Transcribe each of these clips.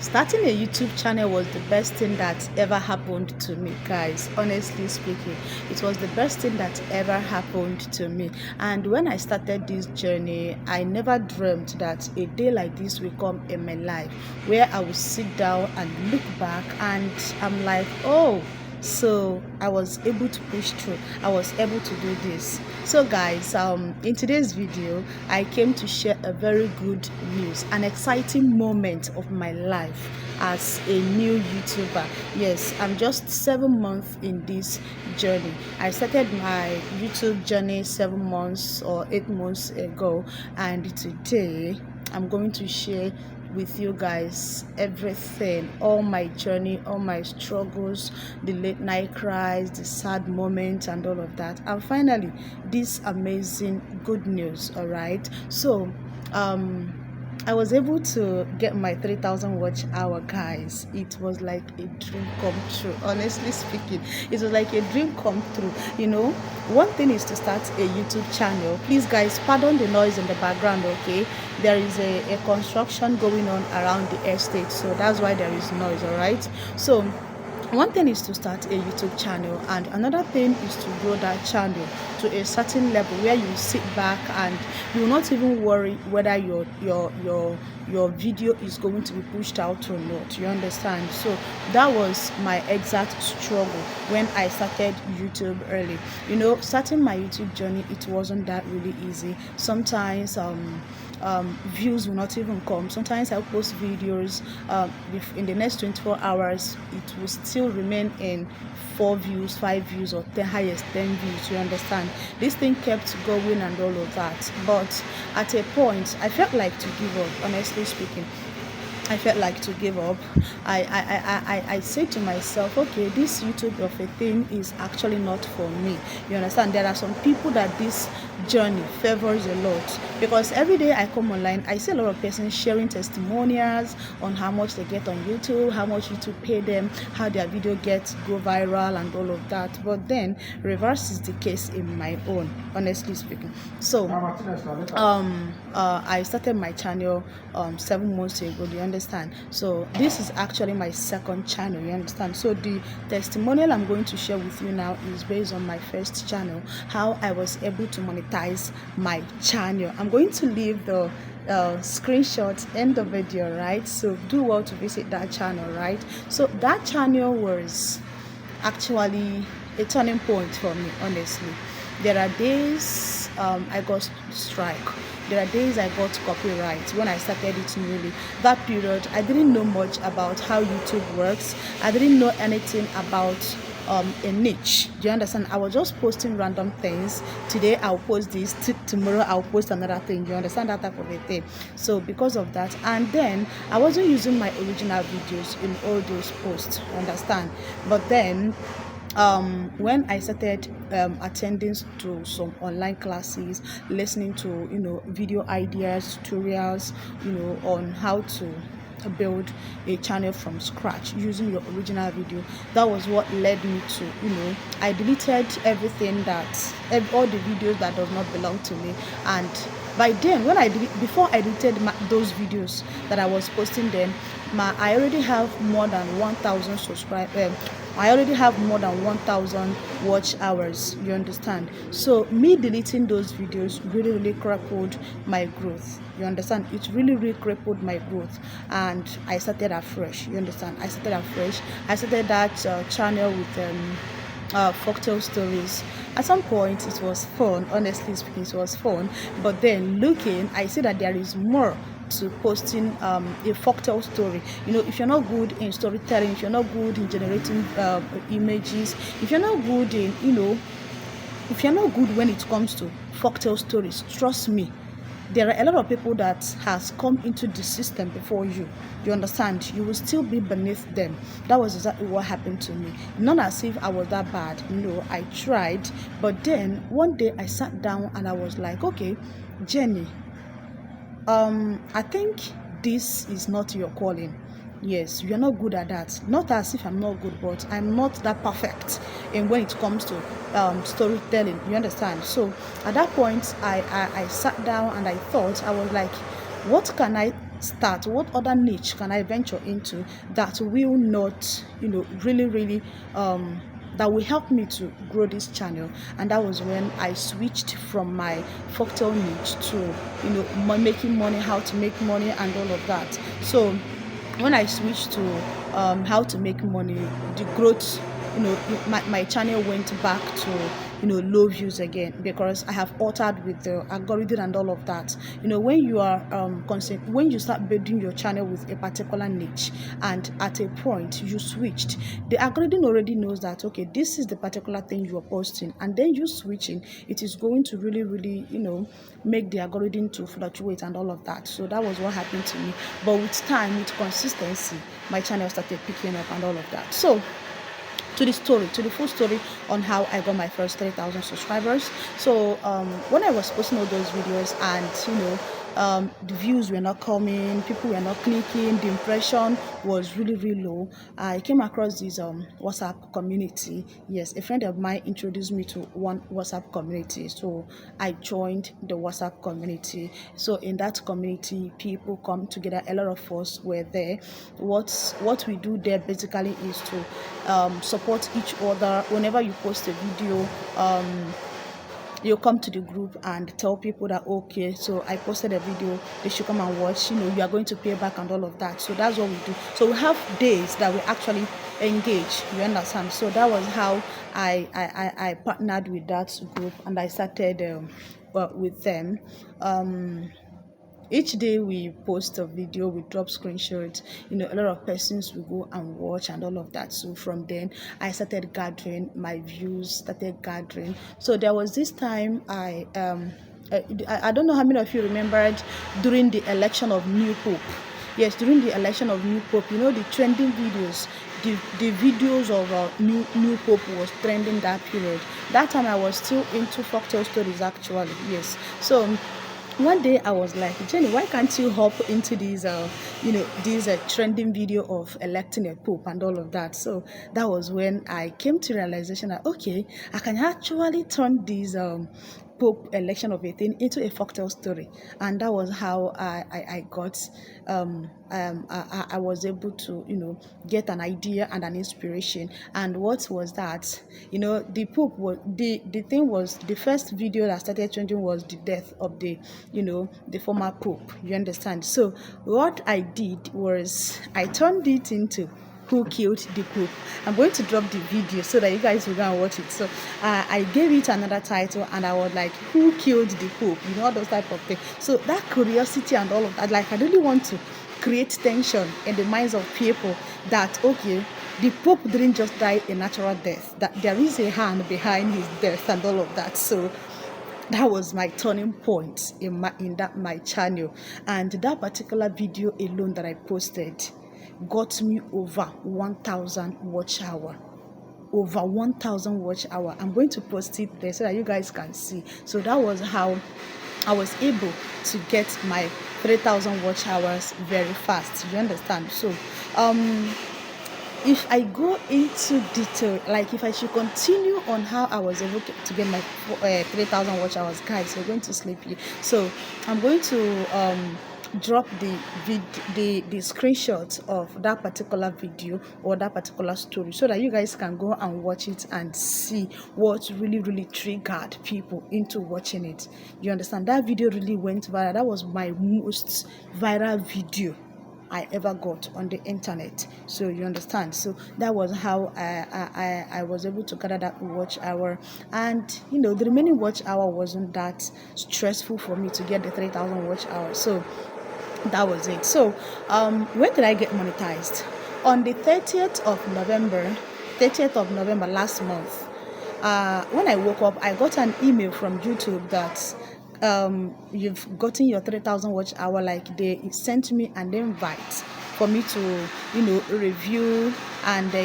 Starting a YouTube channel was the best thing that ever happened to me, guys. Honestly speaking, it was the best thing that ever happened to me. And when I started this journey, I never dreamt that a day like this will come in my life where I will sit down and look back and I'm like, oh, so I was able to push through. I was able to do this. So guys, in today's video I came to share a very good news, an exciting moment of my life as a new YouTuber. Yes, I'm just 7 months in this journey. I started my YouTube journey 7 months or 8 months ago, and today I'm going to share with you guys everything, all my journey, all my struggles, the late night cries, the sad moments and all of that, and finally this amazing good news. All right, so I was able to get my 3,000 watch hour, guys. It was like a dream come true. Honestly speaking, it was like a dream come true. You know, one thing is to start a YouTube channel. Please, guys, pardon the noise in the background, okay? There is a construction going on around the estate, so that's why there is noise, all right? So one thing is to start a YouTube channel, and another thing is to grow that channel to a certain level where you sit back and you will not even worry whether your video is going to be pushed out or not. You understand? So that was my exact struggle when I started YouTube early. You know, starting my YouTube journey, it wasn't that really easy. Sometimes views will not even come. Sometimes I post videos, in the next 24 hours it will still remain in 4 views, 5 views, or the highest 10 views. You understand? This thing kept going and all of that, but at a point I felt like to give up. Honestly speaking, I felt like to give up. I said to myself, okay, this YouTube of a thing is actually not for me. You understand? There are some people that this journey favors a lot, because every day I come online, I see a lot of persons sharing testimonials on how much they get on YouTube, how much YouTube pay them, how their video gets go viral and all of that. But then reverse is the case in my own, honestly speaking. So I started my channel 7 months ago. Do you understand? So this is actually my second channel. You understand? So the testimonial I'm going to share with you now is based on my first channel, how I was able to monetize my channel. I'm going to leave the screenshot in the video, right? So do well to visit that channel, right? So that channel was actually a turning point for me, honestly. There are days I got strike. There are days I got copyright when I started it newly. That period, I didn't know much about how YouTube works. I didn't know anything about a niche. Do you understand? I was just posting random things. Today I'll post this, tomorrow I'll post another thing. You understand, that type of a thing? So because of that, and then I wasn't using my original videos in all those posts. You understand? But then when I started attending to some online classes, listening to video ideas, tutorials, on how to build a channel from scratch using your original video, that was what led me to I deleted everything all the videos that does not belong to me. And by then, before I deleted those videos that I was posting, then I already have more than 1,000 subscribers. I already have more than 1,000 watch hours. You understand? So me deleting those videos really crippled my growth. You understand? It really crippled my growth, and I started afresh. You understand? I started that channel with folktale stories. At some point it was fun, honestly speaking, it was fun, but then I see that there is more to posting a folktale story. If you're not good in storytelling, if you're not good in generating images, if you're not good in if you're not good when it comes to folktale stories, trust me, there are a lot of people that has come into the system before you. You understand? You will still be beneath them. That was exactly what happened to me. Not as if I was that bad. I tried, but then one day I sat down and I was like, okay, Jenny, I think this is not your calling. Yes, you're not good at that. Not as if I'm not good, but I'm not that perfect in when it comes to storytelling. You understand? So at that point, I sat down and I thought, I was like, what can I start? What other niche can I venture into that will not, really that will help me to grow this channel? And that was when I switched from my folktale niche to making money, how to make money, and all of that. So when I switched to how to make money, the growth, my channel went back to low views again, because I have altered with the algorithm and all of that. When you are when you start building your channel with a particular niche, and at a point you switched, the algorithm already knows that, okay, this is the particular thing you are posting, and then you switching, it is going to really make the algorithm to fluctuate and all of that. So that was what happened to me. But with time, with consistency, my channel started picking up and all of that. So to the full story on how I got my first 3,000 subscribers. So when I was posting all those videos, and the views were not coming, people were not clicking, the impression was really low, I came across this WhatsApp community. Yes, a friend of mine introduced me to one WhatsApp community, so I joined the WhatsApp community. So in that community, people come together, a lot of us were there. What we do there basically is to support each other. Whenever you post a video, you come to the group and tell people that, okay, so I posted a video, they should come and watch, you are going to pay back and all of that. So that's what we do. So we have days that we actually engage, you understand? So that was how I partnered with that group, and I started with them. Each day we post a video, we drop screenshots, a lot of persons will go and watch and all of that. So from then I started gathering my views, started gathering. So there was this time I don't know how many of you remembered during the election of new pope. Yes, during the election of new pope, the trending videos, the videos of new pope was trending that period. That time I was still into folktale stories actually. Yes. So one day I was like, Jenny, why can't you hop into these trending video of electing a pope and all of that? So that was when I came to realization that, okay, I can actually turn these pope election of a thing into a folktale story. And that was how I got I was able to get an idea and an inspiration. And what was that? The pope was the thing was, the first video that started trending was the death of the former pope, you understand? So what I did was I turned it into who killed the pope. I'm going to drop the video so that you guys will go and watch it. So I gave it another title, and I was like, who killed the pope, all those type of things. So that curiosity and all of that, like, I really want to create tension in the minds of people that, okay, the pope didn't just die a natural death, that there is a hand behind his death and all of that. So that was my turning point in my channel. And that particular video alone that I posted got me over 1,000 watch hour. Over 1,000 watch hour. I'm going to post it there so that you guys can see. So that was how I was able to get my 3,000 watch hours very fast. You understand? So if I go into detail, like if I should continue on how I was able to get my 3,000 watch hours, guys, you're going to sleep here. So I'm going to drop the screenshot of that particular video or that particular story so that you guys can go and watch it and see what really triggered people into watching it. You understand? That video really went viral. That was my most viral video I ever got on the internet. So you understand? So that was how I was able to gather that watch hour. And the remaining watch hour wasn't that stressful for me to get the 3,000 watch hours. So that was it. So when did I get monetized? On the 30th of November last month. When I woke up, I got an email from YouTube that you've gotten your 3,000 watch hour. Like, they sent me an invite for me to review and the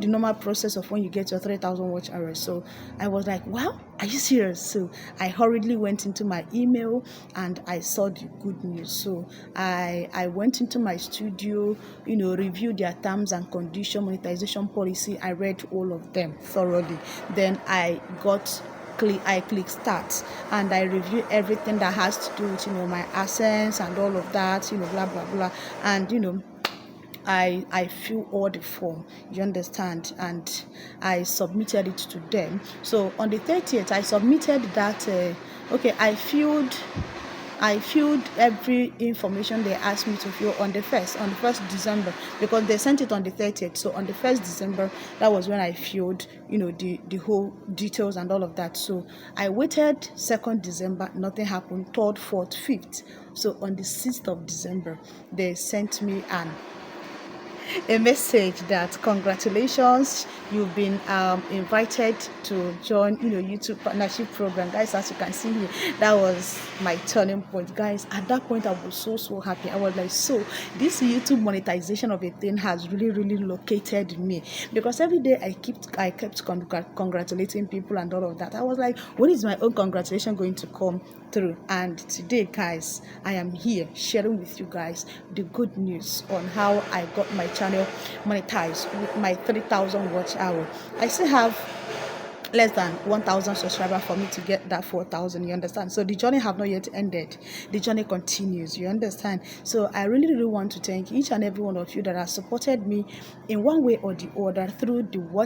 normal process of when you get your 3,000 watch hours. So I was like, wow, are you serious? So I hurriedly went into my email and I saw the good news. So I went into my studio, reviewed their terms and condition, monetization policy. I read all of them thoroughly. Then I got click start, and I review everything that has to do with, my AdSense and all of that, blah blah blah. And I fill all the form, you understand, and I submitted it to them. So on the 30th, I submitted that. Okay, I filled every information they asked me to fill on the first December, because they sent it on the 30th. So on the 1st December, that was when I filled, the whole details and all of that. So I waited 2nd December, nothing happened. 3rd, 4th, 5th. So on the 6th of December, they sent me a message that congratulations, you've been invited to join YouTube partnership program. Guys, as you can see here, that was my turning point. Guys, at that point I was so happy. I was like, so this YouTube monetization of a thing has really located me, because every day I kept congratulating people and all of that. I was like, when is my own congratulation going to come through? And today, guys, I am here sharing with you guys the good news on how I got my channel monetized with my 3,000 watch hour. I still have less than 1,000 subscribers for me to get that 4,000, you understand? So the journey have not yet ended. The journey continues, you understand? So I really want to thank each and every one of you that has supported me in one way or the other through the watch